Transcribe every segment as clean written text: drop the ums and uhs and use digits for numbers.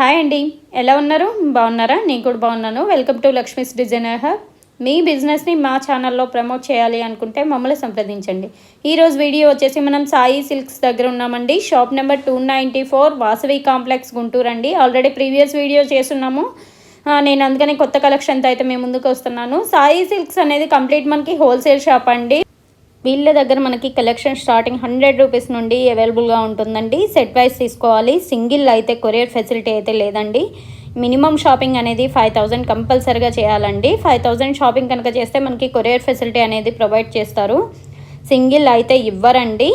Hi అండి, ఎలా ఉన్నారు? బాగున్నారా? నేను కూడా బాగున్నాను. Welcome to Lakshmi's designer hub. మీ బిజినెస్ని మా ఛానల్లో ప్రమోట్ చేయాలి అనుకుంటే మమ్మల్ని సంప్రదించండి. ఈరోజు వీడియో వచ్చేసి మనం సాయి సిల్క్స్ దగ్గర ఉన్నామండి. Shop number 294 Vasavi complex Guntur అండి. ఆల్రెడీ ప్రీవియస్ వీడియో చేస్తున్నాము. నేను అందుకని కొత్త కలెక్షన్తో అయితే మేము ముందుకు వస్తున్నాను. సాయి సిల్క్స్ అనేది కంప్లీట్ మనకి హోల్సేల్ షాప్ అండి. వీళ్ళ దగ్గర మనకి కలెక్షన్ స్టార్టింగ్ 100 రూపీస్ నుండి అవైలబుల్గా ఉంటుందండి. సెట్ వైజ్ తీసుకోవాలి. సింగిల్ అయితే కొరియర్ ఫెసిలిటీ అయితే లేదండి. మినిమం షాపింగ్ అనేది 5000 కంపల్సరీగా చేయాలండి. 5000 షాపింగ్ కనుక చేస్తే మనకి కొరియర్ ఫెసిలిటీ అనేది ప్రొవైడ్ చేస్తారు. సింగిల్ అయితే ఇవ్వరండి.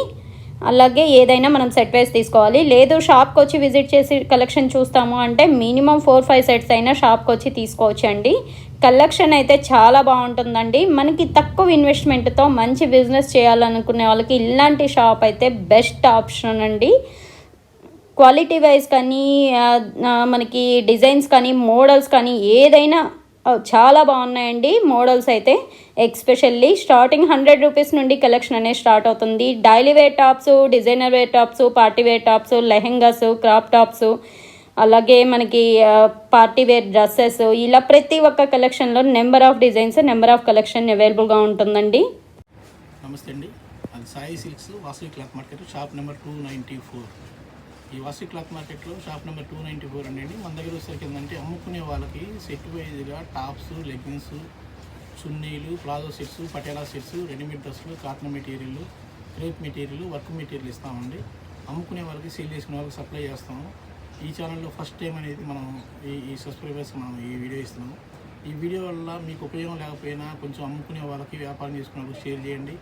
అలాగే ఏదైనా మనం సెట్ వైజ్ తీసుకోవాలి. లేదు షాప్కి వచ్చి విజిట్ చేసి కలెక్షన్ చూస్తాము అంటే మినిమం 4-5 సెట్స్ అయినా షాప్కి వచ్చి తీసుకోవచ్చండి. కలెక్షన్ అయితే చాలా బాగుంటుందండి. మనకి తక్కువ ఇన్వెస్ట్మెంట్తో మంచి బిజినెస్ చేయాలనుకునే వాళ్ళకి ఇలాంటి షాప్ అయితే బెస్ట్ ఆప్షన్ అండి. క్వాలిటీ వైజ్ కానీ మనకి డిజైన్స్ కానీ మోడల్స్ కానీ ఏదైనా చాలా బాగున్నాయండి. మోడల్స్ అయితే ఎక్స్పెషల్లీ స్టార్టింగ్ 100 రూపీస్ నుండి కలెక్షన్ అనేది స్టార్ట్ అవుతుంది. Daily wear tops, designer wear tops, party wear tops, lehengas, crop tops, అలాగే మనకి పార్టీ వేర్ డ్రెస్సెస్, ఇలా ప్రతి ఒక్క కలెక్షన్లో number of designs, number of collection అవైలబుల్గా ఉంటుందండి. నమస్తే అండి, అది Sai silks Vasavi cloth market shop number 294. ఈ వాసవి క్లాత్ మార్కెట్లో షాప్ నెంబర్ 294 అండి. మన దగ్గర వచ్చేసరికి ఏంటంటే అమ్ముకునే వాళ్ళకి సెట్ వైజ్గా టాప్స్, లెగ్గిన్స్, చున్నీలు, palazzo sets, Patiala sets, readymade డ్రెస్సులు, cotton material, crepe material, work material ఇస్తామండి. అమ్ముకునే వాళ్ళకి సేల్ చేసుకునే వాళ్ళకి సప్లై చేస్తాము. ఈ ఛానల్లో ఫస్ట్ టైం అనేది మనం ఈ సబ్స్క్రైబర్స్ మనం ఈ వీడియో ఇస్తున్నాము. ఈ వీడియో వల్ల మీకు ఉపయోగం లేకపోయినా కొంచెం అమ్ముకునే వాళ్ళకి, వ్యాపారం చేసుకునే వాళ్ళకి షేర్ చేయండి.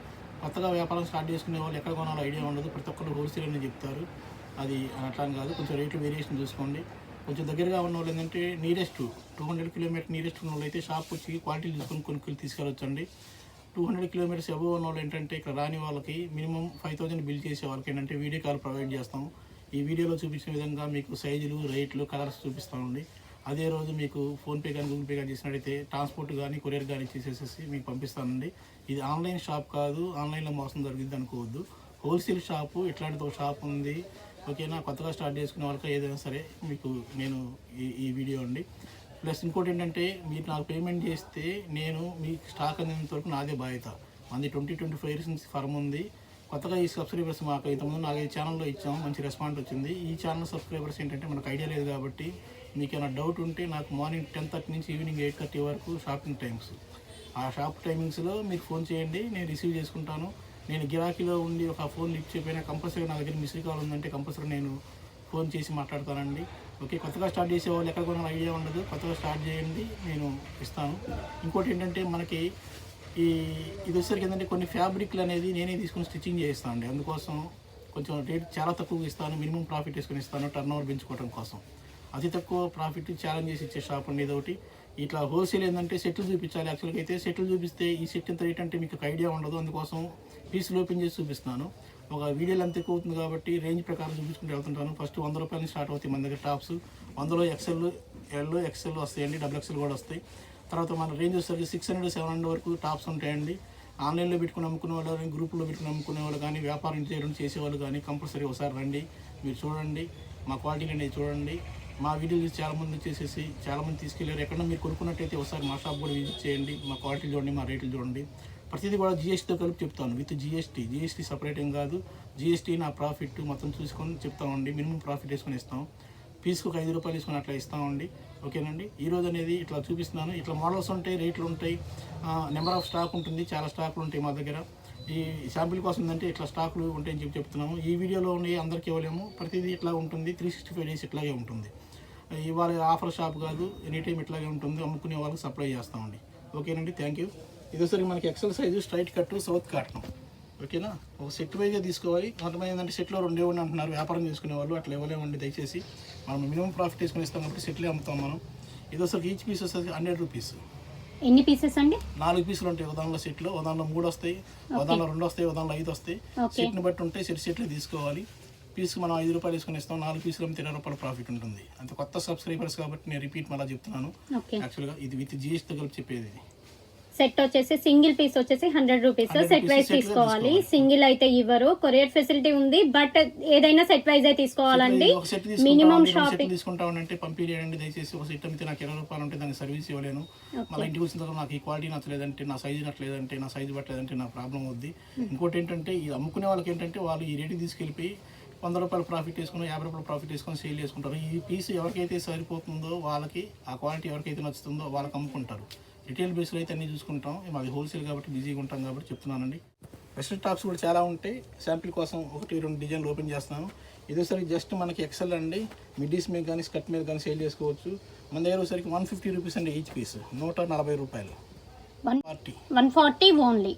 కొత్తగా వ్యాపారం స్టార్ట్ చేసుకునే వాళ్ళు ఎక్కడ కొనాలో ఐడియా ఉండదు. ప్రతి ఒక్కరు హోల్సేల్ అని చెప్తారు. అది అట్లా కాదు, కొంచెం రేట్లు వేరియేషన్ చూసుకోండి. కొంచెం దగ్గరగా ఉన్న వాళ్ళు ఏంటంటే నియరెస్ట్ 200 కిలోమీటర్ నియరెస్ట్ ఉన్న వాళ్ళు అయితే షాప్ వచ్చి క్వాలిటీ చూసుకొని కొనుక్కొని తీసుకెళ్ళొచ్చండి. 200 కిలోమీటర్స్ అబోవ్ ఉన్న వాళ్ళు ఏంటంటే ఇక్కడ రాని వాళ్ళకి మినిమం 5000 బిల్ చేసే వాళ్ళకి ఏంటంటే వీడియో కాల్ ప్రొవైడ్ చేస్తాము. ఈ వీడియోలో చూపించిన విధంగా మీకు సైజులు, రేట్లు, కలర్స్ చూపిస్తామండి. అదే రోజు మీకు ఫోన్పే కానీ గూగుల్ పే కానీ చేసినట్టయితే ట్రాన్స్పోర్ట్ కానీ కొరియర్ కానీ చేసేసి మీకు పంపిస్తానండి. ఇది ఆన్లైన్ షాప్ కాదు, ఆన్లైన్లో మోసం జరిగింది అనుకోవద్దు. Wholesale shop. ఇట్లాంటిది ఒక షాప్ ఉంది, ఓకేనా. కొత్తగా స్టార్ట్ చేసుకునే వాళ్ళకి ఏదైనా సరే మీకు నేను ఈ వీడియో అండి. ప్లస్ ఇంకోటి ఏంటంటే మీరు నాకు పేమెంట్ చేస్తే నేను మీ స్టాక్ అందినంత వరకు నాదే బాధ్యత. మంది 20-25 ఇయర్స్ నుంచి ఫర్మ్ ఉంది. కొత్తగా ఈ సబ్స్క్రైబర్స్ మాకు ఇంతకుముందు 4-5 ఛానల్లో ఇచ్చాము, మంచి రెస్పాన్స్ వచ్చింది. ఈ ఛానల్ సబ్స్క్రైబర్స్ ఏంటంటే మనకు ఐడియా లేదు కాబట్టి మీకు ఏమైనా డౌట్ ఉంటే నాకు మార్నింగ్ 10:30 నుంచి ఈవినింగ్ 8:30 వరకు షాపింగ్ టైమ్స్. ఆ షాప్ టైమింగ్స్లో మీరు ఫోన్ చేయండి, నేను రిసీవ్ చేసుకుంటాను. నేను గిరాకీలో ఉండి ఒక ఫోన్ లిఫ్ట్ చేయకపోయినా కంపల్సరీ నా దగ్గర మిస్డ్ కాల్ ఉందంటే కంపల్సరీ నేను ఫోన్ చేసి మాట్లాడతానండి. ఓకే, కొత్తగా స్టార్ట్ చేసే వాళ్ళు ఎక్కడ కొనాలో ఐడియా ఉండదు, కొత్తగా స్టార్ట్ చేయండి, నేను ఇస్తాను. ఇంకోటి ఏంటంటే మనకి ఇది వచ్చేసరికి ఏంటంటే కొన్ని ఫ్యాబ్రిక్లు అనేది నేనే తీసుకుని స్టిచ్చింగ్ చేయిస్తాను అండి. అందుకోసం కొంచెం రేట్ చాలా తక్కువగా ఇస్తాను, మినిమం ప్రాఫిట్ వేసుకొని ఇస్తాను, టర్న్ ఓవర్ పెంచుకోవడం కోసం. అతి తక్కువ ప్రాఫిట్ ఛాలెంజ్ చేసి ఇచ్చే షాప్ అండి ఇదొకటి. ఇట్లా హోల్సేల్ ఏంటంటే సెట్లు చూపించాలి. యాక్చువల్గా అయితే సెట్లు చూపిస్తే ఈ సెట్ ఎంత రేట్ అంటే మీకు ఐడియా ఉండదు. అందుకోసం పీసులు ఓపెన్ చేసి చూపిస్తున్నాను. ఒక వీడియోలు అంత ఎక్కువ అవుతుంది కాబట్టి రేంజ్ ప్రకారం చూపించుకుంటూ వెళ్తుంటాను. ఫస్ట్ 100 రూపాయల నుంచి స్టార్ట్ అవుతాయి మన దగ్గర టాప్స్. 100లో XL, L, XL వస్తాయండి, XXL కూడా వస్తాయి. తర్వాత మన రేంజ్ వచ్చేసరికి 600-700 వరకు టాప్స్ ఉంటాయండి. ఆన్లైన్లో పెట్టుకుని అమ్ముకునే వాళ్ళు కానీ, గ్రూపులో పెట్టుకుని అమ్ముకునే వాళ్ళు కానీ, వ్యాపారం చేయడం చేసేవాళ్ళు కానీ కంపల్సరీ ఒకసారి రండి, మీరు చూడండి, మా క్వాలిటీ అనేది చూడండి. మా వీడియోలు చాలామంది చేసేసి చాలామంది తీసుకెళ్ళారు. ఎక్కడన్నా మీరు కొనుక్కున్నట్టయితే ఒకసారి మా షాప్ కూడా విజిట్ చేయండి, మా క్వాలిటీ చూడండి, మా రేట్లు చూడండి. ప్రతిదీ కూడా GSTతో కలిపి చెప్తాను, విత్ GST సపరేట్ ఏం కాదు. GST నా ప్రాఫిట్ మొత్తం చూసుకొని చెప్తామండి. మినిమం ప్రాఫిట్ వేసుకొని ఇస్తాం. పీస్కు 5 రూపాయలు వేసుకొని అట్లా ఇస్తామండి, ఓకేనండి. ఈరోజు అనేది ఇట్లా చూపిస్తున్నాను. ఇట్లా మోడల్స్ ఉంటాయి, రేట్లు ఉంటాయి, నెంబర్ ఆఫ్ స్టాక్ ఉంటుంది, చాలా స్టాకులు ఉంటాయి మా దగ్గర. ఈ శాంపిల్ కోసం ఏంటంటే ఇట్లా స్టాకులు ఉంటాయని చెప్తున్నాము. ఈ వీడియోలో ఉన్నాయి అందరికీ ఇవ్వలేము, ప్రతిదీ ఇట్లా ఉంటుంది. 365 డేస్ ఇట్లాగే ఉంటుంది. ఇవాళ ఆఫర్ షాప్ కాదు, ఎనీ టైం ఇట్లాగే ఉంటుంది. అమ్ముకునే వాళ్ళకి సప్లై చేస్తామండి, ఓకేనండి. Thank you. ఇది వచ్చరికి మనకి XL size, straight cut, south cotton, ఓకేనా. ఒక సెట్ వైజ్గా తీసుకోవాలి. కొంతమంది ఏంటంటే సెట్లో 2 ఇవ్వండి అంటున్నారు వ్యాపారం చేసుకునే వాళ్ళు, అట్లా ఇవ్వలేమండి దయచేసి. మనం మినిమం ప్రాఫిట్ వేసుకొని ఇస్తాం కాబట్టి సెట్లే అమ్ముతాం మనం. ఇది వచ్చరికి ఈచ్ పీస్ వచ్చేసి 100 రూపీస్. ఎన్ని పీసెస్ అండి? 4 పీసులు ఉంటాయి ఉదాహరణలో సెట్లో. ఉదాహరణలో 3 వస్తాయి, ఉదాహరణలో 2 వస్తాయి, ఉదాహరణలో 5 వస్తాయి. సెట్ని బట్టి ఉంటాయి. సెట్లు తీసుకోవాలి. పీస్కి మనం 5 రూపాయలు వేసుకొని ఇస్తాం. 4 పీసులు అమ్మితే 20 రూపాయల ప్రాఫిట్ ఉంటుంది. అంత కొత్త సబ్స్క్రైబర్స్ కాబట్టి నేను రిపీట్ మళ్ళీ చెప్తున్నాను. యాక్చువల్గా ఇది విత్ GST కలిపి చెప్పేది. సెట్ వచ్చేసి సింగిల్ పీస్ వచ్చేసి 100 రూపీస్ 100 సెట్ వైజ్ set గా తీసుకోవాలి. తీసుకోవాలి. సింగిల్ అయితే ఇవ్వరు, కొరియర్ ఫెసిలిటీ ఉంది, బట్ ఏదైనా సెట్ వైజ్ అయితే తీసుకోవాలండి. ఒక సెట్ మినిమం సెట్ షాపింగ్ తీసుకుంటామంటే పంపించండి దయచేసి. ఒక సెట్ అమ్మితే నాకు 20 రూపాయలు ఉంటే దానికి సర్వీస్ ఇవ్వలేను. మళ్ళీ ఇంటికి వచ్చిన తర్వాత నాకు ఈ క్వాలిటీ నచ్చలేదంటే, నా సైజు నచ్చలేదంటే, నా సైజు పట్టలేదంటే నా ప్రాబ్లం అవుద్ది. ఇంకోటి ఏంటంటే ఈ అమ్ముకునే వాళ్ళకి ఏంటంటే వాళ్ళు ఈ రేటుకి తీసుకెళ్ళిపోయి 100 రూపాయలు ప్రాఫిట్ తీసుకుని 50 రూపాయలు ప్రాఫిట్ తీసుకొని సేల్ చేసుకుంటారు. ఈ పీస్ ఎవరికైతే సరిపోతుందో వాళ్ళకి, ఆ క్వాలిటీ ఎవరికైతే నచ్చుతుందో వాళ్ళకి అమ్ముకుంటారు. రిటైల్ బేస్లో అయితే అన్నీ చూసుకుంటాం, మాది హోల్సేల్ కాబట్టి బిజీగా ఉంటాం కాబట్టి చెప్తున్నానండి. వెస్ట్రన్ టాప్స్ కూడా చాలా ఉంటాయి. శాంపిల్ కోసం 1-2 డిజైన్లు ఓపెన్ చేస్తున్నాను. ఇదేసరికి జస్ట్ మనకి ఎక్సెల్ అండి, మిడ్డీస్ మీద కానీ స్కర్ట్ మీద కానీ సేల్ చేసుకోవచ్చు. మన దగ్గర వచ్చేసరికి 150 రూపీస్ అండి ఈచ్ పీస్, 140 రూపాయలు. 140 ఓన్లీ.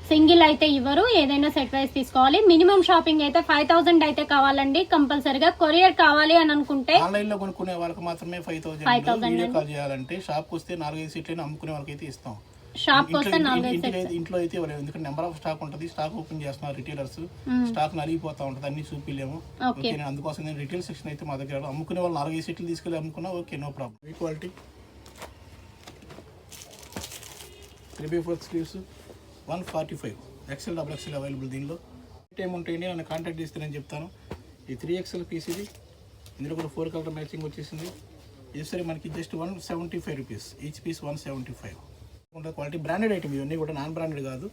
సింగిల్ అయితే ఇవ్వరు, ఏదైనా సెట్ వైజ్ తీసుకోవాలి. మినిమం షాపింగ్ అయితే 5000 అయితే కావాలండి కంపల్సరీగా. కొరియర్ కావాలి అని అనుకుంటే ఆన్లైన్ లో కొనుక్కునే వాళ్ళకి మాత్రమే 5000. వీడియో కాల్ చేయాలంటే షాప్కి వస్తే 4-5 సెట్లైనా అమ్ముకునే వాళ్ళకి అయితే ఇస్తాం. షాప్ వస్తే 4-5 సెట్స్. ఇంట్లో అయితే ఇవ్వలేము, ఎందుకంటే నెంబర్ ఆఫ్ స్టాక్ ఉంటుంది. స్టాక్ ఓపెన్ చేస్తున్నారు రిటైలర్స్, స్టాక్ నలిగిపోతా ఉంటుంది, అన్ని చూపిలేము. ఓకే, అందుకోసం నేను రిటైల్ సెక్షన్ అయితే మా దగ్గర అమ్ముకునే వాళ్ళు 4-5 సెట్లు తీసుకెళ్ళి అమ్ముకున్నా ఓకే, నో ప్రాబ్లం. ఈ quality 3/4 sleeves 145, XL XXL available. దీనిలో టైం ఉంటాయండి, నన్ను కాంటాక్ట్ చేస్తే నేను చెప్తాను. ఈ 3XL పీస్ ఇది, ఇందులో కూడా 4 కలర్ మ్యాచింగ్ వచ్చేసింది. ఇది సరే మనకి జస్ట్ 175 రూపీస్ ఈచ్ పీస్, 175 ఉంటుంది. క్వాలిటీ బ్రాండెడ్ ఐటమ్, ఇవన్నీ కూడా నాన్ బ్రాండెడ్ కాదు,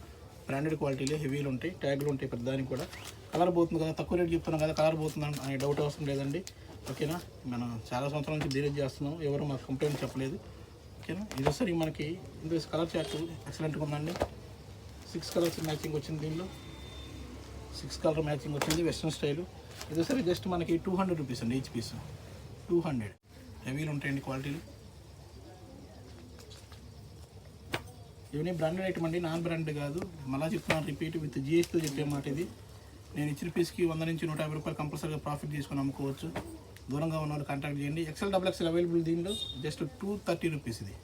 బ్రాండెడ్ క్వాలిటీలే. హెవీలు ఉంటాయి, ట్యాగ్లు ఉంటాయి ప్రతి దానికి కూడా. కలర్ పోతుంది కదా, తక్కువ రేట్ చెప్తున్నాం కదా, కలర్ పోతుంది అనే డౌట్ అవసరం లేదండి. ఓకేనా, మనం చాలా సంవత్సరాల నుంచి డీల్ చేస్తున్నాం, ఎవరు మాకు కంప్లైంట్ చెప్పలేదు. ఓకేనా, ఇది సరే మనకి ఇందులో కలర్ చార్ట్ ఎక్సలెంట్గా ఉందండి. 6 కలర్స్ మ్యాచింగ్ వచ్చింది, దీనిలో 6 కలర్ మ్యాచింగ్ వచ్చింది, వెస్ట్రన్ స్టైల్. ఇది సరే జస్ట్ మనకి 200 రూపీస్ అండి ఈచ్ పీస్, 200. హెవీలు ఉంటాయండి క్వాలిటీలు. ఇవన్నీ బ్రాండెడ్ ఐటమ్ అండి, నాన్ బ్రాండెడ్ కాదు. మళ్ళీ చెప్తున్నాను, రిపీట్ విత్ జిఎస్టీతో చెప్పే మాట ఇది. నేను ఇచ్చిన పీస్కి 100 నుంచి 150 రూపాయలు కంపల్సరీగా ప్రాఫిట్ తీసుకొని అమ్ముకోవచ్చు. దూరంగా ఉన్న వాళ్ళు కాంటాక్ట్ చేయండి. XL XXL available. దీనిలో జస్ట్ 230 రూపీస్ ఇది,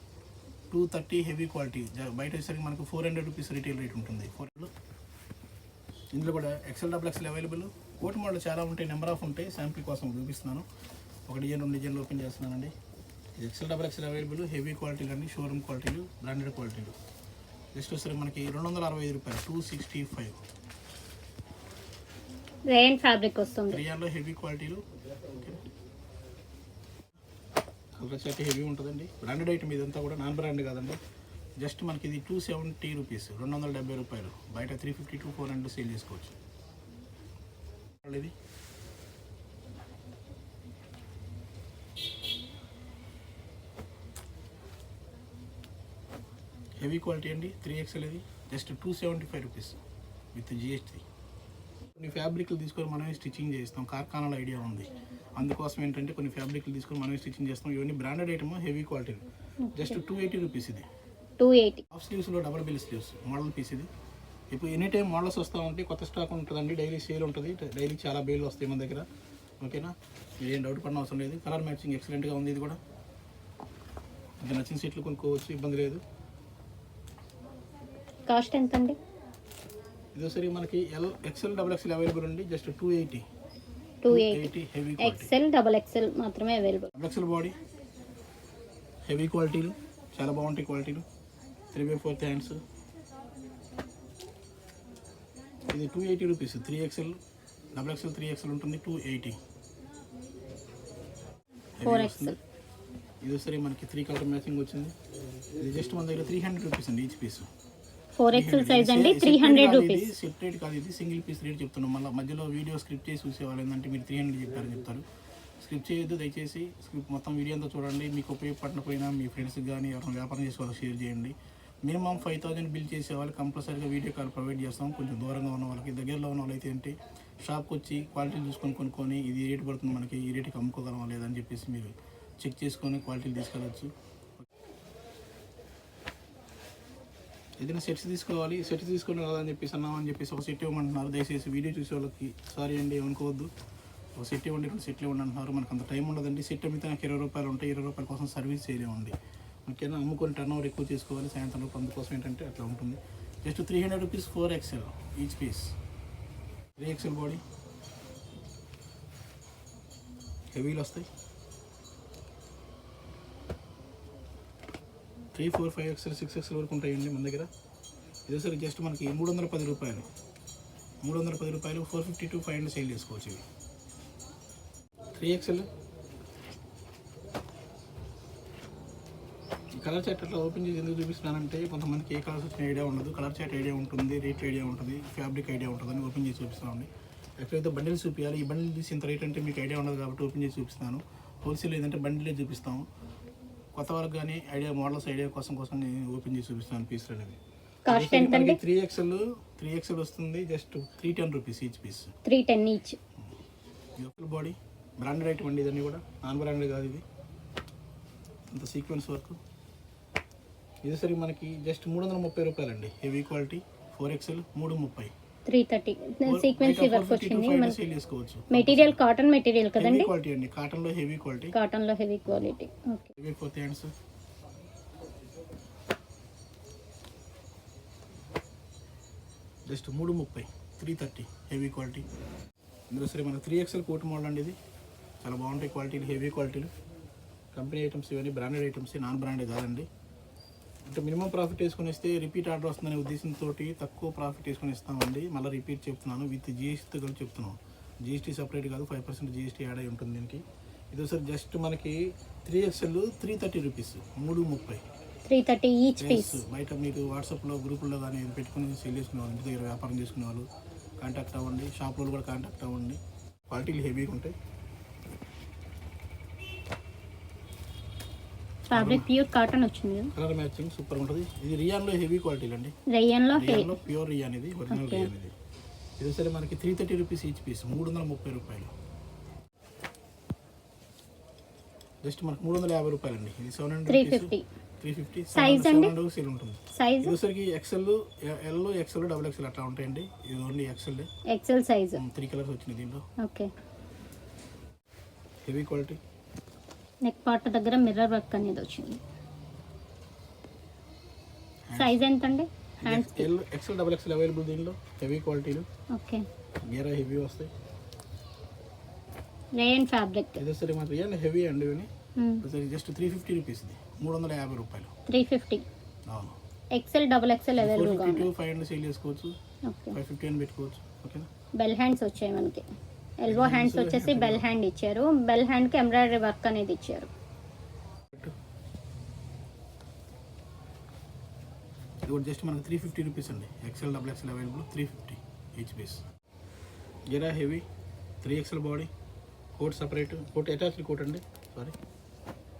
230 హెవీ క్వాలిటీ. బయట వచ్చేసరికి మనకు 400 రూపీస్ రిటైల్ రేట్ ఉంటుంది. ఇందులో కూడా XL XXL available. Coat model చాలా ఉంటాయి, నెంబర్ ఆఫ్ ఉంటాయి. శాంపిల్ కోసం చూపిస్తున్నాను. ఒక డిజైన్ 2 డిజైన్లు ఓపెన్ చేస్తున్నానండి. XL XXL available. హెవీ క్వాలిటీలు అండి, షోరూమ్ క్వాలిటీలు, బ్రాండెడ్ క్వాలిటీలు. జస్ట్ వచ్చేసరికి మనకి 265 రూపాయలు, 265. రేయన్ ఫ్యాబ్రిక్ వస్తుంది, రియాన్లో హెవీ క్వాలిటీలు. కలర్ చార్ట్ హెవీ ఉంటుందండి. బ్రాండెడ్ ఐటమ్ ఇదంతా కూడా, నాన్ బ్రాండ్ కాదండి. జస్ట్ మనకి ఇది 270 రూపీస్, 270 రూపాయలు. బయట 350 to 400 సేల్ చేసుకోవచ్చు. ఇది హెవీ క్వాలిటీ అండి, 3XL. ఇది జస్ట్ 275 రూపీస్ విత్ జిఎస్టీ. కొన్ని ఫ్యాబ్రిక్లు తీసుకొని మనమే స్టిచ్చింగ్ చేస్తాం, కార్ఖానాల ఐడియా ఉంది. అందుకోసం ఏంటంటే కొన్ని ఫ్యాబ్రిక్లు తీసుకొని మనమే స్టిచ్చింగ్ చేస్తాం. ఇవన్నీ branded item, heavy quality. Just 280 rupees ఇది, 280. హాఫ్ స్లీవ్స్లో double bell sleeves model piece ఇది. ఇప్పుడు ఎనీ టైం మోడల్స్ వస్తూ ఉంటాయి, కొత్త స్టాక్ ఉంటుందండి, డైలీ సేల్ ఉంటుంది, డైలీ చాలా బేలు వస్తాయి మన దగ్గర. ఓకేనా, మీరేం డౌట్ పడిన అవసరం లేదు. కలర్ మ్యాచింగ్ ఎక్సలెంట్గా ఉంది. ఇది కూడా ఇంకా నచ్చిన సెట్లు కొనుక్కోవచ్చు, ఇబ్బంది లేదు. కాస్ట్ ఎంత అండి? ఇది సరే మనకి XL XXL అవైలబుల్ అండి. Just 280 heavy quality. XL XXL మాత్రమే అవైలబుల్. XL బాడీ, హెవీ క్వాలిటీలు, చాలా బాగుంటాయి క్వాలిటీలు. 3/4 హ్యాండ్స్. ఇది 280 రూపీస్, 3XL XXL 3XL ఉంటుంది, 280. 4XL. ఇది సరే మనకి 3 కలర్ మ్యాచింగ్ వచ్చింది. ఇది జస్ట్ మన దగ్గర 300 రూపీస్ అండి ఈచ్ పీస్. 4XL సైజ్ అండి, 300 రూపీస్. సెట్ రేట్ కాదు, ఇది సింగిల్ పీస్ రేట్ చెప్తున్నాం. మళ్ళీ మధ్యలో వీడియో స్క్రిప్ట్ చేసి చూసేవాళ్ళు ఏంటంటే మీరు 300 చెప్పారని చెప్తారు. స్క్రిప్ట్ చేయొద్దు దయచేసి, స్క్రిప్ట్ మొత్తం వీడియో అంతా చూడండి. మీకు ఉపయోగపడకపోయినా మీ ఫ్రెండ్స్కి కానీ ఎవరైనా వ్యాపారం చేసే వాళ్ళకి షేర్ చేయండి. మినిమం 5000 బిల్ చేసే వాళ్ళకి కంపల్సరీగా వీడియో కాల్ ప్రొవైడ్ చేస్తాం. కొంచెం దూరంగా ఉన్న వాళ్ళకి, దగ్గరలో ఉన్న వాళ్ళైతే ఏంటి షాప్కి వచ్చి క్వాలిటీ చూసుకొని కొనుక్కొని ఇది రేటు పడుతుంది మనకి, ఈ రేటుకి అమ్ముకోగలమా లేదని చెప్పేసి మీరు చెక్ చేసుకొని క్వాలిటీలు తీసుకెళ్ళచ్చు. ఏదైనా సెట్స్ తీసుకోవాలి, సెట్స్ తీసుకుని కాదని చెప్పేసి అన్నామని చెప్పేసి ఒక సెట్ ఇవ్వమంటున్నారు. దయచేసి వీడియో చూసే వాళ్ళకి సారీ అండి, ఏమనుకోవద్దు. ఒక సెట్ ఇవ్వండి, 2 సెట్లు ఇవ్వండి అంటున్నారు. మనకు అంత టైం ఉండదండి. సెట్ అమ్మితే నాకు 20 రూపాయలు ఉంటాయి, 20 రూపాయల కోసం సర్వీస్ చేయలేమండి. ఓకేనా, అమ్ముకొని టర్న్ ఓవర్ ఎక్కువ చేసుకోవాలి సాయంత్రం. అందుకోసం ఏంటంటే అట్లా ఉంటుంది. Just 300 rupees, 4XL each piece. 3XL body, హెవీలు వస్తాయి. 3, 4, 5 ఎక్స్ఎల్ 6 ఎక్స్ఎల్ వరకు ఉంటాయండి మన దగ్గర. ఇదేసరికి జస్ట్ మనకి 310 రూపాయలు 450 to 500 సేల్ చేసుకోవచ్చు. ఇవి 3 ఎక్స్ఎల్. ఈ కలర్ చార్ట్ అట్లా ఓపెన్ చేసి ఎందుకు చూపిస్తున్నానంటే కొంతమందికి ఏ కలర్స్ వచ్చిన ఐడియా ఉండదు. కలర్ చార్ట్ ఐడియా ఉంటుంది, రేట్ ఐడియా ఉంటుంది, ఫ్యాబ్రిక్ ఐడియా ఉంటుందని ఓపెన్ చేసి చూపిస్తున్నామండి. ఎక్కడైతే బండిల్స్ చూపించాలి, ఈ బండిల్ తీసి ఇంత రేట్ అంటే మీకు ఐడియా ఉండదు కాబట్టి ఓపెన్ చేసి చూపిస్తాను. హోల్సేల్ ఏదంటే బండిలే చూపిస్తాము. కొత్త వాళ్ళకి కానీ ఐడియా మోడల్స్ ఐడియా కోసం నేను ఓపెన్ చేసి చూపిస్తాను పీస్లు అనేవి. కాస్ట్ ఎంత అండి? 3 ఎక్స్ఎల్ వస్తుంది just 310 rupees each piece. 310 each. Body branded item అండి, ఇదన్నీ కూడా నాన్ బ్రాండెడ్ కాదు. ఇది అంత సీక్వెన్స్ వర్క్. ఇది సరి మనకి జస్ట్ 330 రూపాయలండి. Heavy quality 4 XL 330. 330 sequence work వచ్చింది. సేల్ చేసుకోవచ్చు. మెటీరియల్ కాటన్ మెటీరియల్ కదండి? క్వాలిటీ అండి, కాటన్ లో heavy quality. Okay. Heavy 4 hands just 330, 330 heavy quality. ఇందులో సరే మనకు 3 ఎక్స్ఎల్ కోట్ మోడల్ అండి. ఇది చాలా బాగుంటాయి క్వాలిటీలు, హెవీ క్వాలిటీలు. కంపెనీ ఐటమ్స్ ఇవన్నీ బ్రాండెడ్ ఐటమ్స్, నాన్ బ్రాండెడ్ కాదండి. అంటే మినిమం ప్రాఫిట్ వేసుకొని ఇస్తే రిపీట్ ఆర్డర్ వస్తుందనే ఉద్దేశంతో తక్కువ ప్రాఫిట్ వేసుకొని ఇస్తామండి. మళ్ళీ రిపీట్ చెప్తున్నాను, విత్ జిఎస్టీతో కలిసి చెప్తున్నాను. జిఎస్టీ సపరేట్ కాదు, 5% జిఎస్టీ యాడ్ అయి ఉంటుంది దీనికి. ఇది సార్ జస్ట్ మనకి 3 ఎక్స్ఎల్ 330 రూపీస్, 330. 330 each piece. బయట మీరు వాట్సాప్లో గ్రూపుల్లో కానీ పెట్టుకుని సేల్ చేసుకునే వాళ్ళు, ఇంటి దగ్గర వ్యాపారం చేసుకునే వాళ్ళు కాంటాక్ట్ అవ్వండి. షాప్లో కూడా కాంటాక్ట్ అవ్వండి. క్వాలిటీలు హెవీగా ఉంటాయి. ఫ్యాబ్రిక్ ప్యూర్ కాటన్ వచ్చింది, కలర్ మ్యాచింగ్ సూపర్ ఉంటుంది. ఇది రియాన్లో హెవీ క్వాలిటీలు అండి. రియాన్లో ప్యూర్ రియాన్, ఇది ఒరిజినల్ రియాన్. ఇది సరే మనకి 330 రూపీస్ ఈచ్ పీస్, 330 రూపాయలు. జస్ట్ మనకి 350 రూపాయలు అండి. ఇది 350 సైజ్ అండి, సేల్ ఉంటుంది. సైజ్ ఇది XL, L, XL, double XL అట్లా ఉంటాయండి. ఇది ఓన్లీ ఎక్స్ఎల్ సైజ్. 3 కలర్స్ వచ్చినాయి దీంట్లో. Okay. Heavy quality. Neck part దగ్గర మిర్రర్ వర్క్ అనేది వచ్చింది. సైజ్ ఎంత అండి? Hands L, XL, double XL available దీనిలో. హెవీ క్వాలిటీలు. ఓకే. గేరా హెవీ వస్తాయి. Rayon fabric. ఇది సరే మన రియల్ హెవీ అండి. ఇవన్నీ జస్ట్ 350 రూపీస్. ఇది 350 రూపాయలు. 350. అవును. ఎక్స్ఎల్, డబుల్ ఎక్స్ఎల్ అవైలబుల్ గా ఉంది. 500 సేల్ చేసుకోవచ్చు. ఓకే. 550 అని పెట్టుకోవచ్చు. ఓకేనా. బెల్ హ్యాండ్స్ వచ్చాయి మనకి. ఎల్బో హ్యాండ్స్ వచ్చేసి బెల్ హ్యాండ్ ఇచ్చారు. బెల్ హ్యాండ్ కి ఎంబ్రాయిడరీ వర్క్ అనేది ఇచ్చారు. ఇది జస్ట్ మనకి 350 రూపీస్ అండి. XL, double XL available. 350 each piece. గేరా heavy 3 XL body. Coat separate, coat attached coat అండి. సారీ,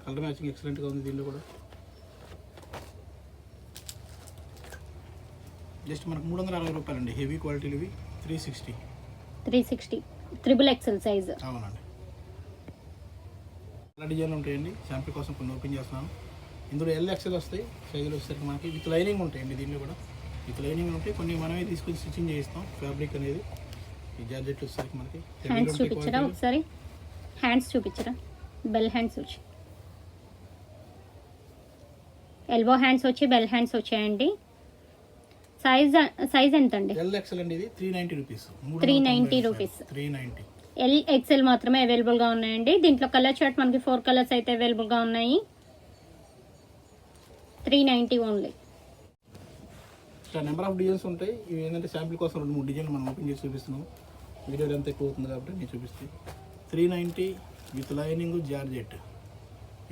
కలర్ మ్యాచింగ్ ఎక్సలెంట్గా ఉంది దీనిలో కూడా. జస్ట్ మనకు 360 రూపాయలు అండి. హెవీ క్వాలిటీలు ఇవి. 360 ట్రిపుల్ ఎక్స్ఎల్ సైజ్. అవునండి. చాలా డిజైన్లు ఉంటాయండి. శాంపిల్ కోసం కొన్ని ఓపెన్ చేస్తున్నాను. ఇందులో ఎల్, ఎక్స్ఎల్ వస్తాయి. సైజులు వచ్చేసరికి మనకి విత్ లైనింగ్ ఉంటాయండి. దీనిలో కూడా విత్ లైనింగ్ ఉంటాయి. కొన్ని మనమే తీసుకొని స్టిచ్చింగ్ చేయిస్తాం. ఫ్యాబ్రిక్ అనేది ఈ జార్జెట్ వచ్చేసరికి మనకి. హ్యాండ్స్ చూపించరా ఒకసారి? హ్యాండ్స్ చూపించరా? బెల్ హ్యాండ్స్ వచ్చి, ఎల్బో హ్యాండ్స్ వచ్చి, బెల్ హ్యాండ్స్ వచ్చాయండి. సైజ్ ఎంత అండి? ఎల్, ఎక్స్ఎల్ అండి. ఇది 390 రూపీస్. 390 రూపీస్. 390. ఎల్, ఎక్స్ఎల్ మాత్రమే అవైలబుల్ గా ఉన్నాయండి. దీంట్లో కలర్ చార్ట్ మనకి 4 కలర్స్ అయితే అవైలబుల్ గా ఉన్నాయి. 390 ఓన్లీ. ఇట్లా నెంబర్ ఆఫ్ డిజైన్స్ ఉంటాయి. ఇవి ఏంటంటే శాంపిల్ కోసం 2-3 డిజైన్లు మనం ఓపెన్ చేసి చూపిస్తున్నాం. వీడియోలో ఎంత ఎక్కువ అవుతుంది కాబట్టి నేను చూపిస్తాను. 390 with lining georgette.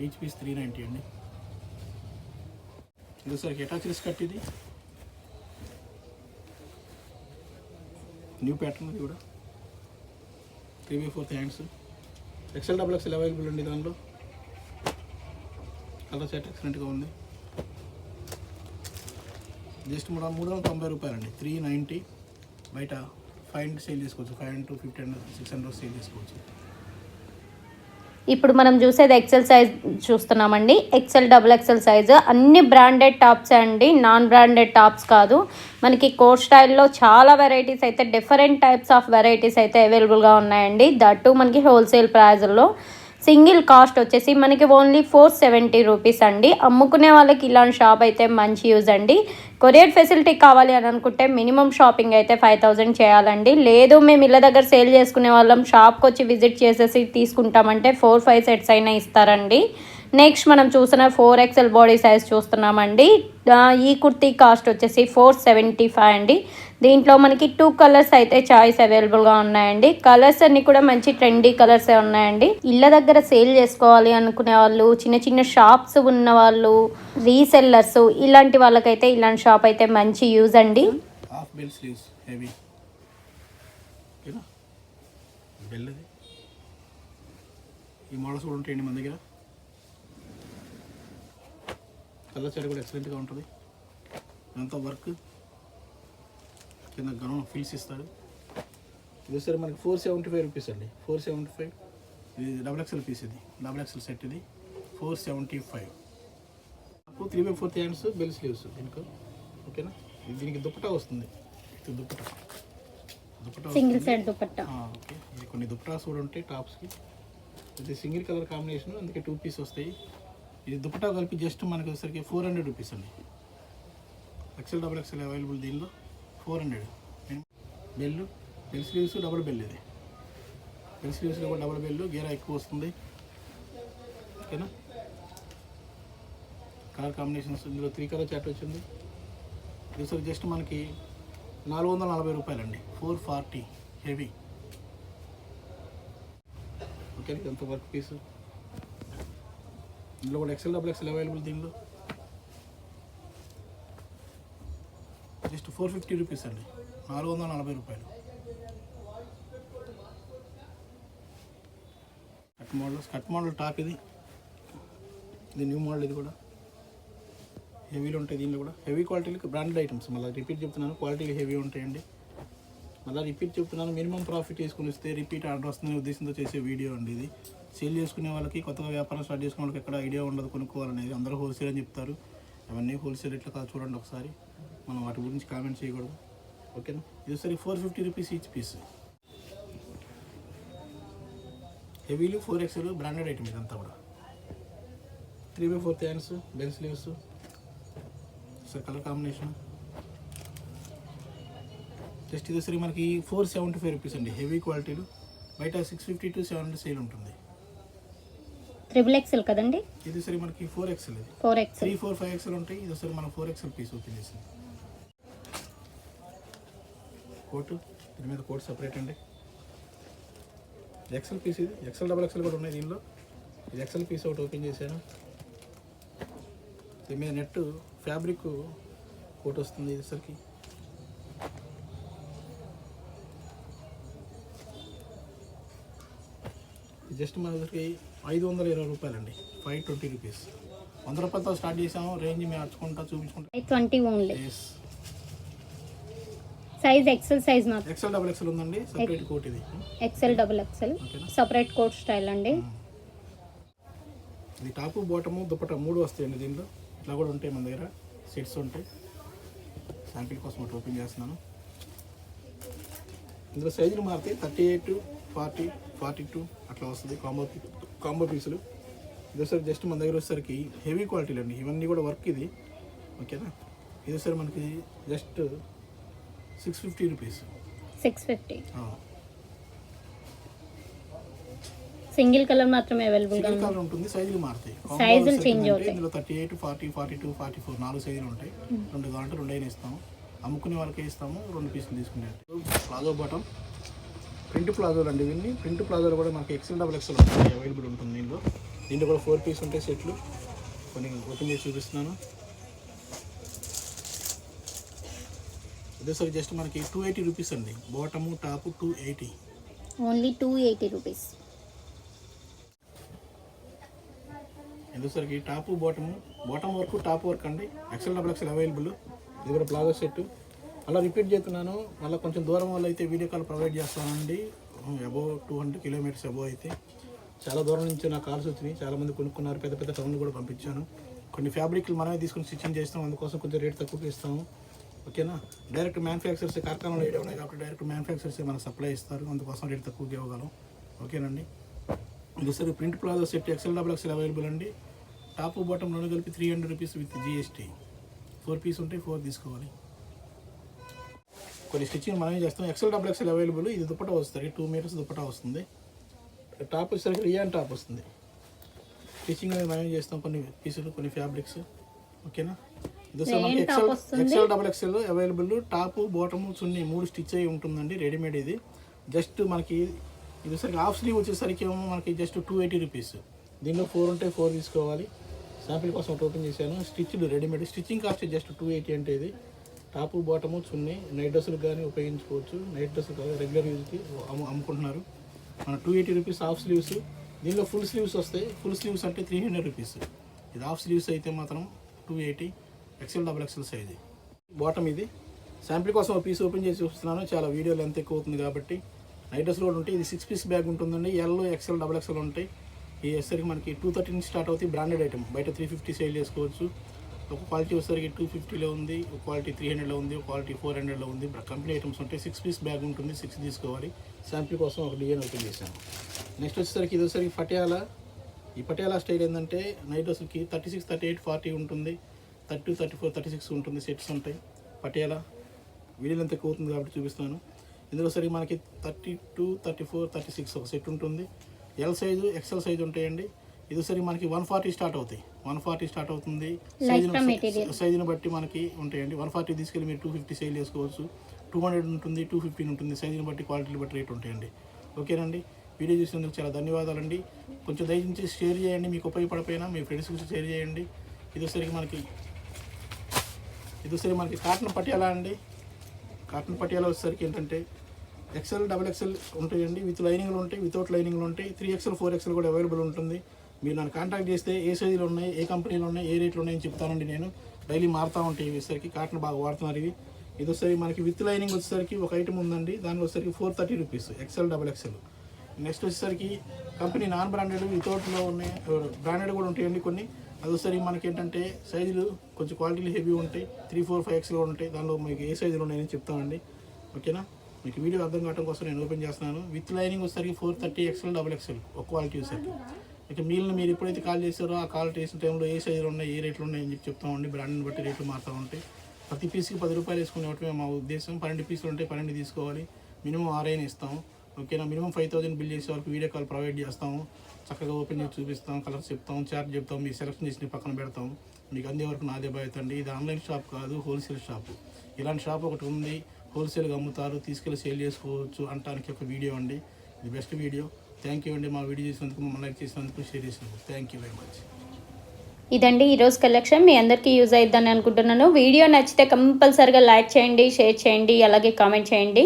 Each piece 390 అండి. ఇది సరికి అటాచ్డ్ స్కర్ట్. ఇది న్యూ ప్యాటర్న్. ఇది కూడా 3/4 hands. XL, double XL available అండి దానిలో. కలర్ సెట్ ఎక్సలెంట్గా ఉంది. జస్ట్ 390 రూపాయలు అండి. 390. బయట 500 సేల్ చేసుకోవచ్చు. 500 to 500, 600 సేల్ చేసుకోవచ్చు. ఇప్పుడు మనం చూసేది ఎక్సెల్ సైజ్ చూస్తున్నామండి. XL, double XL size. అన్ని బ్రాండెడ్ టాప్స్ అండి, నాన్ బ్రాండెడ్ టాప్స్ కాదు. మనకి కోట్ స్టైల్లో చాలా వెరైటీస్ అయితే, డిఫరెంట్ టైప్స్ ఆఫ్ వెరైటీస్ అయితే అవైలబుల్గా ఉన్నాయండి. దట్టు మనకి హోల్సేల్ ప్రైజ్లో. సింగిల్ కాస్ట్ వచ్చేసి మనకి ఓన్లీ 470 రూపీస్ అండి. అమ్ముకునే వాళ్ళకి ఇలాంటి షాప్ అయితే మంచి యూజ్ అండి. కొరియర్ ఫెసిలిటీ కావాలి అని అనుకుంటే మినిమం షాపింగ్ అయితే 5000 చేయాలండి. లేదు మేము ఇళ్ళ దగ్గర సేల్ చేసుకునే వాళ్ళం, షాప్కి వచ్చి విజిట్ చేసేసి తీసుకుంటామంటే 4-5 సెట్స్ అయినా ఇస్తారండి. నెక్స్ట్ మనం చూసిన 4XL బాడీ సైజ్ చూస్తున్నామండి. ఈ కుర్తీ కాస్ట్ వచ్చేసి 475 అండి. దీంట్లో మనకి 2 కలర్స్ అయితే చాయిస్ అవైలబుల్గా ఉన్నాయండి. కలర్స్ అన్ని కూడా మంచి ట్రెండీ కలర్సే ఉన్నాయండి. ఇళ్ళ దగ్గర సేల్ చేసుకోవాలి అనుకునే వాళ్ళు, చిన్న చిన్న షాప్స్ ఉన్న వాళ్ళు, రీసెల్లర్స్, ఇలాంటి వాళ్ళకైతే ఇలాంటి షాప్ అయితే మంచి యూజ్ అండి. హాఫ్ బెల్ స్లీవ్స్ హెవీ ఓకేనా. బెల్ అది ఈ మోడల్స్ కూడా ఉంటాయండి మన దగ్గర. కలర్ సైడ్ కూడా ఎక్సలెంట్గా ఉంటుంది. అంతా వర్క్ కింద గనం ఫీల్స్ ఇస్తాడు. ఇది సరే మనకి 475 రూపీస్ అండి. 475 ఇది XXL పీస్, ఇది XXL సెట్, ఇది 475. 3/4 హ్యాండ్స్ బెల్ స్లీవ్స్ దీనికి ఓకేనా. దీనికి దుపట్టా వస్తుంది. ఇది dupatta single side dupatta. Okay, ఇది కొన్ని దుపట్టాస్ కూడా ఉంటాయి టాప్స్కి. ఇది సింగిల్ కలర్ కాంబినేషన్, అందుకే 2 పీస్ వస్తాయి. ఇది దుపట్టా కలిపి జస్ట్ మనకి వచ్చేసరికి 400 రూపీస్ అండి. XXL అవైలబుల్ దీనిలో 400. బెల్ స్లీవ్స్ డబుల్ బెల్, ఇది బెల్ స్లీవ్స్లో కూడా డబుల్ బెల్, గేరా ఎక్కువ వస్తుంది ఓకేనా. కలర్ కాంబినేషన్స్ ఇందులో 3 కలర్ చాట్ వచ్చింది. ఇది జస్ట్ మనకి 440 రూపాయలండి. 440 హెవీ ఓకే. ఎంత వర్క్ పీస్, ఇందులో కూడా XXL అవైలబుల్. దీనిలో జస్ట్ 450 రూపీస్ అండి. 440 రూపాయలు. కట్ మోడల్ టాప్, ఇది న్యూ మోడల్. ఇది కూడా హెవీలో ఉంటాయి. దీనిలో కూడా హెవీ క్వాలిటీకి బ్రాండెడ్ ఐటమ్స్. మళ్ళీ రిపీట్ చెప్తున్నాను, క్వాలిటీలు హెవీ ఉంటాయండి. మళ్ళీ రిపీట్ చెప్తున్నాను, మినిమం ప్రాఫిట్ తీసుకుని వస్తే రిపీట్ ఆర్డర్ వస్తుందనే ఉద్దేశంతో చేసే వీడియో అండి ఇది. సేల్ చేసుకునే వాళ్ళకి, కొత్తగా వ్యాపారం స్టార్ట్ చేసుకునే వాళ్ళకి ఎక్కడ ఐడియా ఉండదు కొనుక్కోవాలనేది. అందరూ హోల్సేల్ అని చెప్తారు. అవన్నీ హోల్సేల్ రేట్లు కాదు, చూడండి ఒకసారి. మనం వాటి గురించి కామెంట్ చేయకూడదు ఓకేనా. ఇది సరే 450 రూపీస్ ఈచ్ పీస్. హెవీలు 4XL బ్రాండెడ్ ఐటమ్ ఇదంతా కూడా. 3/4 hands bell sleeves sir, colour combination. Just ఇది సరే మనకి 475 రూపీస్ అండి. హెవీ క్వాలిటీలు బయట 650 to 700 సేల్ ఉంటుంది. XXL కదండి. ఇది సరే మనకి 4XL, ఇది 4XL 3, 4, 5XL ఉంటాయి. ఇది సరే మనం 4XL పీస్ ఓపెన్ చేసింది. కోటు, దీని మీద కోట్ సపరేట్ అండి. XL పీస్, ఇది XXL కూడా ఉన్నాయి దీనిలో. ఇది XL పీస్ ఒకటి ఓపెన్ చేశాను. దీని మీద నెట్ ఫ్యాబ్రిక్ కోట్ వస్తుంది. ఇది సరికి జస్ట్ మనకి 520 రూపాయలండి. 520 రూపీస్. 100 రూపాయలతో స్టార్ట్ చేసాము. రేంజ్ మేము అర్చుకుంటా చూపించుకుంటాం. 520 ఓన్లీ. సైజ్ XL సైజ్ మాత్రం. XXL ఉందండి. సపరేట్ కోట్, ఇది XXL సపరేట్ కోట్ స్టైల్ అండి. ఇది టాపు, బాటము, దుపట్టా 3 వస్తాయండి దీనిలో. ఇట్లా కూడా ఉంటాయి మన దగ్గర, సెట్స్ ఉంటాయి. శాంపిల్ కోసం ఒకటి ఓపెన్ చేస్తున్నాను. ఇందులో సైజులు మారితే 38, 40, 42 అట్లా వస్తుంది. కాంబో పీసులు. ఇది ఒకసారి జస్ట్ మన దగ్గర వచ్చేసరికి హెవీ క్వాలిటీలు అండి. ఇవన్నీ కూడా వర్క్ ఇది ఓకేనా. ఇది ఒకసారి మనకి జస్ట్ 650 రూపీస్. 650 సింగిల్ కలర్ మాత్రమే అవైలబుల్ గా కలర్ ఉంటుంది. సైజులు మారుతాయి, సైజులు చేంజ్ అవుతాయి. ఇందులో 38, 40, 42, 44 4 సైజులు ఉంటాయి. 2 కావాలంటే 2 అయినా ఇస్తాము. అమ్ముకునే వాళ్ళకే ఇస్తాము. 2 పీసులు తీసుకునే. ప్లాజో బాటం, ప్రింట్ ప్లాజోలు అండి. ఇవన్నీ ప్రింట్ ప్లాజోలు కూడా మనకి XXL ఉంటాయి, అవైలబుల్ ఉంటుంది దీంట్లో కూడా 4 పీస్ ఉంటాయి సెట్లు. కొన్ని ఓపెన్ చేసి చూపిస్తున్నాను. ఇదేసరి జస్ట్ మనకి 280 రూపీస్ అండి. Bottom top 280. Only 280 rupees. ఎందుసరికి top bottom work, top work అండి. XXL available. ఇది కూడా ప్లాజో సెట్. అలా రిపీట్ చేస్తున్నాను. మళ్ళీ కొంచెం దూరం వల్ల అయితే వీడియో కాల్ ప్రొవైడ్ చేస్తానండి. అబోవ్ 200 కిలోమీటర్స్ అబోవ్ అయితే. చాలా దూరం నుంచి నాకు కాల్స్ వచ్చినాయి. చాలామంది కొనుక్కున్నారు. పెద్ద పెద్ద టౌన్లు కూడా పంపించాను. కొన్ని ఫ్యాబ్రిక్లు మనమే తీసుకుని స్టిచ్చింగ్ చేస్తాం. అందుకోసం కొంచెం రేట్ తక్కువకి ఇస్తాము ఓకేనా. డైరెక్ట్ మ్యానుఫ్యాక్చర్స్ కార్ఖానాలో ఏదో ఉన్నాయి కాబట్టి డైరెక్ట్ మ్యానుఫ్యాక్చర్స్ మనకు సప్లై ఇస్తారు. అందుకోసం రేట్ తక్కువకి ఇవ్వగలం ఓకేనండి. ఇది సరే print palazzo set XXL available అండి. టాప్ బాటమ్ 2 కలిపి 300 రూపీస్ విత్ GST. 4 పీస్ ఉంటాయి, 4 తీసుకోవాలి. కొన్ని స్టిచ్చింగ్ మనమే చేస్తాం. XXL available. ఇది దుపట్టా వస్తుంది, 2 మీటర్స్ దుపట్టా వస్తుంది. టాప్ వచ్చేసరికి రియాన్ టాప్ వస్తుంది. స్టిచ్చింగ్ అనేది మేమే చేస్తాం, కొన్ని పీసులు, కొన్ని ఫ్యాబ్రిక్స్. ఓకేనా. ఇది సార్ మనకి XL double XL available. Top bottom chunni 3 stitch అయ్యి ఉంటుందండి, రెడీమేడ్. ఇది జస్ట్ మనకి ఇది సరికి హాఫ్ స్లీవ్ వచ్చేసరికి ఏమో మనకి జస్ట్ 280 రూపీస్. దీనిలో 4 ఉంటే 4 తీసుకోవాలి. శాంపిల్ కోసం ఒకటి ఓపెన్ చేశాను. Stitched readymade, stitching cost just 280 అంటే. ఇది టాపు బాటము చున్నీ నైట్ డ్రెస్సులకు కానీ ఉపయోగించుకోవచ్చు. నైట్ డ్రెస్సులు కాదు, రెగ్యులర్ యూజ్కి అమ్ముకుంటున్నారు. మన 280 రూపీస్ హాఫ్ స్లీవ్స్. దీనిలో ఫుల్ స్లీవ్స్ వస్తాయి. ఫుల్ స్లీవ్స్ అంటే 300 రూపీస్. ఇది హాఫ్ స్లీవ్స్ అయితే మాత్రం 280. XL double XL size. Bottom ఇది శాంపిల్ కోసం ఒక పీస్ ఓపెన్ చేసి చూస్తున్నాను. చాలా వీడియో లెంత్ ఎక్కువ అవుతుంది కాబట్టి. నైట్ డ్రెస్లు కూడా ఉంటాయి. ఇది 6 పీస్ బ్యాగ్ ఉంటుందండి. ఎల్ ఎక్సెల్ డబుల్ ఎక్సెల్ ఉంటాయి. ఈ వచ్చేసరికి మనకి 230 నుంచి స్టార్ట్ అవుతాయి. బ్రాండెడ్ ఐటమ్, బయట 350 సేల్ చేసుకోవచ్చు. ఒక క్వాలిటీ వచ్చేసరికి 250లో ఉంది, ఒక క్వాలిటీ 300లో ఉంది, ఒక క్వాలిటీ 400లో ఉంది. కంపెనీ ఐటమ్స్ ఉంటాయి. 6 పీస్ బ్యాగ్ ఉంటుంది, 6 తీసుకోవాలి. శాంపిల్ కోసం ఒక డిజైన్ ఓపెన్ చేశాను. నెక్స్ట్ వచ్చేసరికి ఇది వచ్చేసరికి పటియాలా. ఈ పటియాలా స్టైల్ ఏంటంటే నైట్ డ్రెస్కి 36, 38, 40 ఉంటుంది, 32, 34, 36 ఉంటుంది. సెట్స్ ఉంటాయి. పటియాలా వీడియోలు ఎంత ఎక్కువ అవుతుంది కాబట్టి చూపిస్తాను. ఇందులో సరికి మనకి 32, 34, 36 ఒక సెట్ ఉంటుంది. ఎల్ సైజు, ఎక్సెల్ సైజు ఉంటాయండి. ఇది సరి మనకి 140 స్టార్ట్ అవుతాయి. 140 స్టార్ట్ అవుతుంది. సైజుని బట్టి మనకి ఉంటాయండి. 140 తీసుకెళ్ళి మీరు 250 సేల్ చేసుకోవచ్చు. 200 ఉంటుంది, 250 ఉంటుంది. సైజుని బట్టి, క్వాలిటీని బట్టి రేట్ ఉంటాయండి. ఓకేనండి. వీడియో చూసినందుకు చాలా ధన్యవాదాలండి. కొంచెం దయచేసి షేర్ చేయండి, మీకు ఉపయోగపడిపోయినా మీ ఫ్రెండ్స్కి షేర్ చేయండి. ఇది సరికి మనకి కాటన్ పటియాలా అండి. కాటన్ పటియాలా వచ్చేసరికి ఏంటంటే ఎక్సెల్ డబుల్ ఎక్సెల్ ఉంటాయండి. విత్ లైనింగ్లు ఉంటాయి, వితౌట్ లైనింగ్లు ఉంటాయి. 3XL 4XL కూడా అవైలబుల్ ఉంటుంది. మీరు నన్ను కాంటాక్ట్ చేస్తే ఏ సైజులు ఉన్నాయి, ఏ కంపెనీలు ఉన్నాయి, ఏ రేట్లు ఉన్నాయని చెప్తానండి. నేను డైలీ మారుతూ ఉంటాయి. ఇవి వచ్చేసరికి కాటన్ బాగా వాడుతున్నారు. ఇవి ఇది వచ్చేసరికి మనకి విత్ లైనింగ్ వచ్చేసరికి ఒక ఐటమ్ ఉందండి. దానిలో వచ్చేసరికి 430 rupees XL double XL. Next వచ్చేసరికి కంపెనీ నాన్ బ్రాండెడ్, వితౌట్లో ఉన్నాయి, బ్రాండెడ్ కూడా ఉంటాయండి కొన్ని. అది వచ్చేసరికి మనకి ఏంటంటే సైజులు కొంచెం క్వాలిటీలు హెవీ ఉంటాయి. 3, 4, 5XL కూడా ఉంటాయి. దానిలో మీకు ఏ సైజులు ఉన్నాయని చెప్తామండి. ఓకేనా. మీకు వీడియో అర్థం కావడం కోసం నేను ఓపెన్ చేస్తున్నాను. విత్ లైనింగ్ వచ్చేసరికి 430 ఎక్సెల్ డబుల్ ఎక్సెల్ ఒక క్వాలిటీ వచ్చేసరికి. ఇక మీరు ఎప్పుడైతే కాల్ చేస్తారో ఆ కాల్ చేసిన టైంలో ఏ సైజులు ఉన్నాయి, ఏ రేట్లు ఉన్నాయి అని చెప్తామండి. బ్రాండ్ని బట్టి రేట్లు మారుతూ ఉంటాయి. ప్రతి పీస్కి 10 రూపాయలు వేసుకునేవటమే మా ఉద్దేశం. 12 పీసులు ఉంటాయి, 12 తీసుకోవాలి. మినిమం 6 ఇస్తాము. ఓకేనా. మినిమం 5000 బిల్ చేసే వరకు వీడియో కాల్ ప్రొవైడ్ చేస్తాము. చక్కగా ఓపెన్ చేసి చూపిస్తాం, కలర్స్ చెప్తాం, చార్ట్ చెప్తాం, మీ సెలెక్షన్ చేసి పక్కన పెడతాం. మీకు అందే వరకు నాదే బాధ్యత అండి. ఇది ఆన్లైన్ షాప్ కాదు, హోల్సేల్ షాపు. ఇలాంటి షాప్ ఒకటి ఉంది, హోల్సేల్గా అమ్ముతారు, తీసుకెళ్ళి సేల్ చేసుకోవచ్చు అంటానికి ఒక వీడియో అండి. ఇది బెస్ట్ వీడియో. థ్యాంక్ యూ అండి. మా వీడియో చేసినందుకు, మమ్మల్ని లైక్ చేసినందుకు, షేర్ చేసినందుకు థ్యాంక్ యూ వెరీ మచ్. ఇదండి ఈరోజు కలెక్షన్. మీ అందరికీ యూజ్ అయిద్దని అనుకుంటున్నాను. వీడియో నచ్చితే కంపల్సరిగా లైక్ చేయండి, షేర్ చేయండి, అలాగే కామెంట్ చేయండి.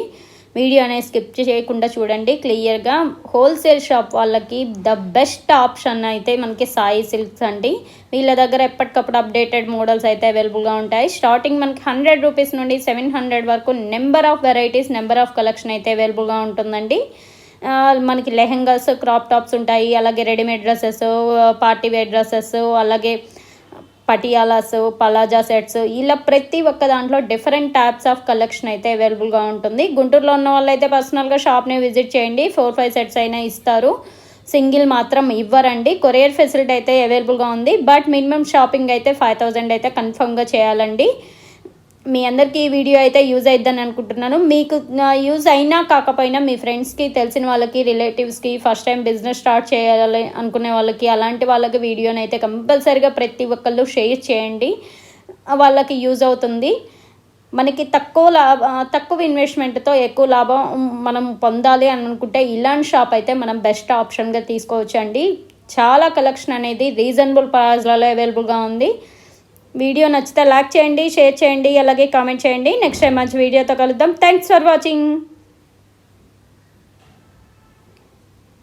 వీడియో అనేది స్కిప్ చేయకుండా చూడండి క్లియర్గా. హోల్సేల్ షాప్ వాళ్ళకి ద బెస్ట్ ఆప్షన్ అయితే మనకి సాయి సిల్క్స్ అండి. వీళ్ళ దగ్గర ఎప్పటికప్పుడు అప్డేటెడ్ మోడల్స్ అయితే అవైలబుల్గా ఉంటాయి. స్టార్టింగ్ మనకి 100 రూపీస్ నుండి 700 వరకు number of varieties, number of collection అయితే అవైలబుల్గా ఉంటుందండి. మనకి లెహెంగాస్, క్రాప్ టాప్స్ ఉంటాయి, అలాగే readymade dresses, party wear dresses, అలాగే పటియాలాస్, పలాజా సెట్స్, ఇలా ప్రతి ఒక్క దాంట్లో డిఫరెంట్ టైప్స్ ఆఫ్ కలెక్షన్ అయితే అవైలబుల్గా ఉంటుంది. గుంటూరులో ఉన్న వాళ్ళు అయితే పర్సనల్గా షాప్ని విజిట్ చేయండి. 4-5 సెట్స్ అయినా ఇస్తారు, సింగిల్ మాత్రం ఇవ్వరండి. కొరియర్ ఫెసిలిటీ అయితే అవైలబుల్గా ఉంది. బట్ మినిమం షాపింగ్ అయితే 5000 అయితే కన్ఫర్మ్గా చేయాలండి. మీ అందరికీ ఈ వీడియో అయితే యూజ్ అయిద్దని అనుకుంటున్నాను. మీకు యూజ్ అయినా కాకపోయినా మీ ఫ్రెండ్స్కి, తెలిసిన వాళ్ళకి, రిలేటివ్స్కి, ఫస్ట్ టైం బిజినెస్ స్టార్ట్ చేయాలి అనుకునే వాళ్ళకి, అలాంటి వాళ్ళకి వీడియోని అయితే కంపల్సరీగా ప్రతి ఒక్కళ్ళు షేర్ చేయండి. వాళ్ళకి యూజ్ అవుతుంది. మనకి తక్కువ ఇన్వెస్ట్మెంట్తో ఎక్కువ లాభం మనం పొందాలి అని అనుకుంటే ఇలాంటి షాప్ అయితే మనం బెస్ట్ ఆప్షన్గా తీసుకోవచ్చు అండి. చాలా కలెక్షన్ అనేది రీజనబుల్ ప్రైస్లలో అవైలబుల్గా ఉంది. వీడియో నచ్చితే లైక్ చేయండి, షేర్ చేయండి, అలాగే కామెంట్ చేయండి. నెక్స్ట్ టైం మంచి వీడియోతో కలుద్దాం. Thanks for watching.